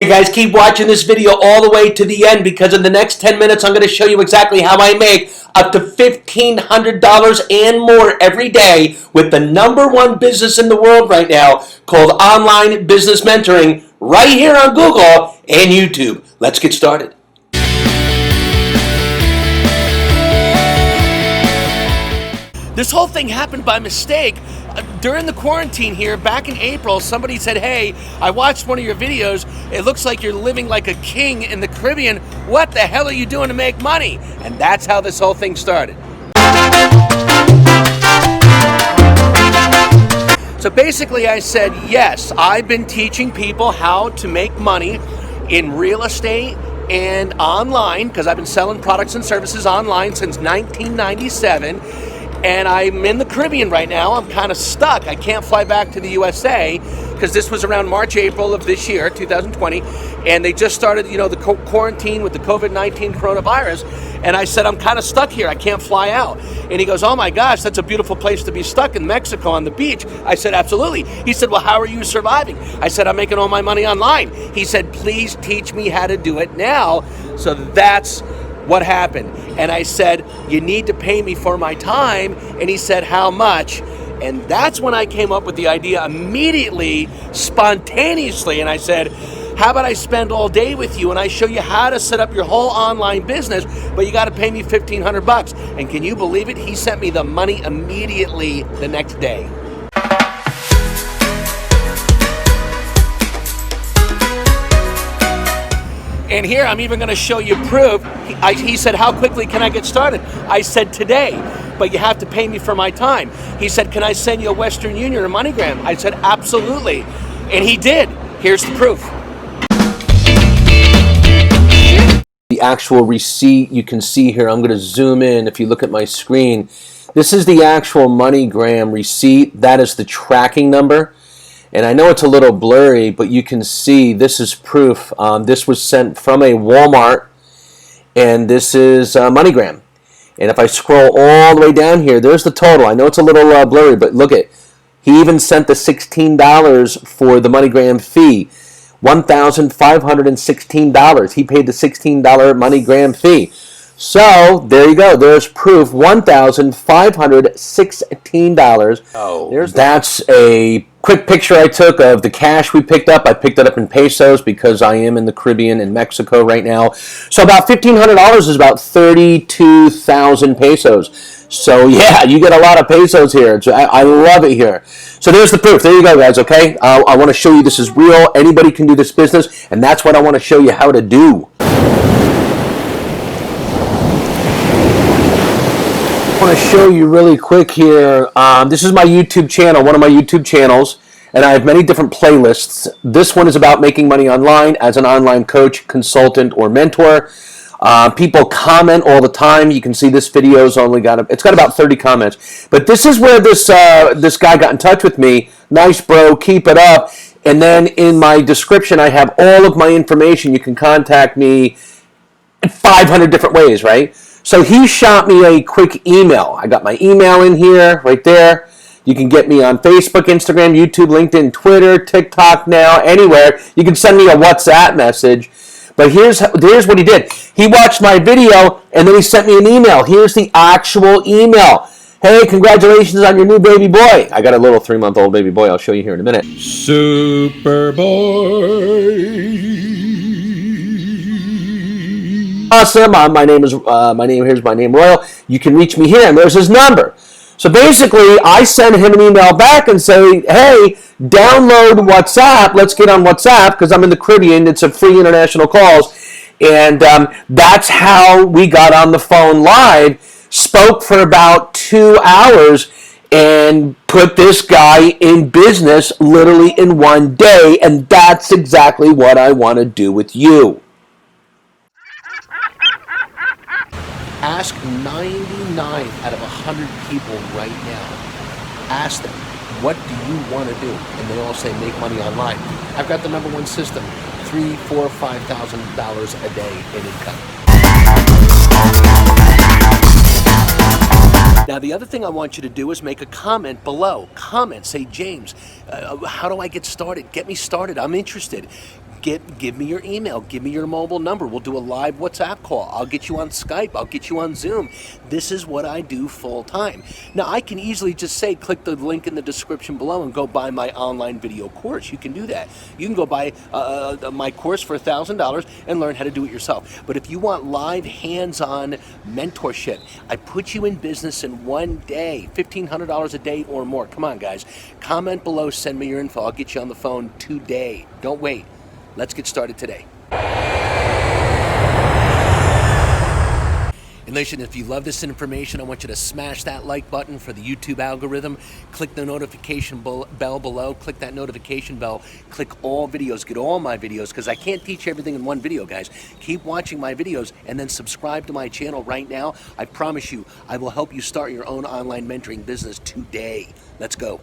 You guys keep watching this video all the way to the end, because in the next 10 minutes I'm going to show you exactly how I make up to $1,500 and more every day with the #1 business in the world right now called Online Business Mentoring, right here on Google and YouTube. Let's get started. This whole thing happened by mistake. During the quarantine here, back in April, somebody said, hey, I watched one of your videos. It looks like you're living like a king in the Caribbean. What the hell are you doing to make money? And that's how this whole thing started. So basically I said, yes, I've been teaching people how to make money in real estate and online, because I've been selling products and services online since 1997. And I'm in the Caribbean right now. I'm kind of stuck. I can't fly back to the USA because this was around March, April of this year, 2020. And they just started, the quarantine with the COVID-19 coronavirus. And I said, I'm kind of stuck here. I can't fly out. And he goes, oh my gosh, that's a beautiful place to be stuck in Mexico on the beach. I said, absolutely. He said, well, how are you surviving? I said, I'm making all my money online. He said, please teach me how to do it now. So that's what happened. And I said, you need to pay me for my time. And he said, how much? And that's when I came up with the idea immediately, spontaneously. And I said, how about I spend all day with you and I show you how to set up your whole online business, but you got to pay me $1,500. And can you believe it? He sent me the money immediately the next day. And here, I'm even going to show you proof. He said, how quickly can I get started? I said, today, but you have to pay me for my time. He said, can I send you a Western Union or MoneyGram? I said, absolutely. And he did. Here's the proof. The actual receipt you can see here. I'm going to zoom in. If you look at my screen, this is the actual MoneyGram receipt. That is the tracking number. And I know it's a little blurry, but you can see this is proof. This was sent from a Walmart, and this is MoneyGram. And if I scroll all the way down here, there's the total. I know it's a little blurry, but look it. He even sent the $16 for the MoneyGram fee, $1,516. He paid the $16 MoneyGram fee. So there you go. There's proof. $1,516. Oh, that's a quick picture I took of the cash we picked up. I picked it up in pesos because I am in the Caribbean in Mexico right now. So about $1,500 is about 32,000 pesos. So yeah, you get a lot of pesos here. I love it here. So there's the proof. There you go, guys. Okay, I want to show you this is real. Anybody can do this business, and that's what I want to show you how to do. I want to show you really quick here. This is my YouTube channel, one of my YouTube channels, and I have many different playlists. This one is about making money online as an online coach, consultant, or mentor. People comment all the time. You can see this video's only got it's got about 30 comments. But this is where this guy got in touch with me. Nice, bro. Keep it up. And then in my description, I have all of my information. You can contact me in 500 different ways, right? So he shot me a quick email. I got my email in here, right there. You can get me on Facebook, Instagram, YouTube, LinkedIn, Twitter, TikTok now, anywhere. You can send me a WhatsApp message. But here's what he did. He watched my video, and then he sent me an email. Here's the actual email. Hey, congratulations on your new baby boy. I got a little 3-month-old baby boy. I'll show you here in a minute. Super boy. Awesome. Here's my name Royal. You can reach me here, and there's his number. So basically, I send him an email back and say, hey, download WhatsApp. Let's get on WhatsApp because I'm in the Caribbean. It's a free international calls. And that's how we got on the phone live, spoke for about 2 hours, and put this guy in business literally in one day. And that's exactly what I want to do with you. Ask 99 out of 100 people right now. Ask them, what do you want to do? And they all say, make money online. I've got the #1 system, $3,000, $4,000, $5,000 a day in income. Now, the other thing I want you to do is make a comment below. Comment, say, James, how do I get started? Get me started. I'm interested. Give me your email, give me your mobile number. We'll do a live WhatsApp call. I'll get you on Skype, I'll get you on Zoom. This is what I do full time. Now, I can easily just say, click the link in the description below and go buy my online video course. You can do that. You can go buy my course for $1,000 and learn how to do it yourself. But if you want live, hands-on mentorship, I put you in business in one day, $1,500 a day or more. Come on, guys. Comment below, send me your info. I'll get you on the phone today. Don't wait. Let's get started today. And listen, if you love this information, I want you to smash that like button for the YouTube algorithm. Click the notification bell below. Click that notification bell. Click all videos. Get all my videos, because I can't teach everything in one video, guys. Keep watching my videos and then subscribe to my channel right now. I promise you, I will help you start your own online mentoring business today. Let's go.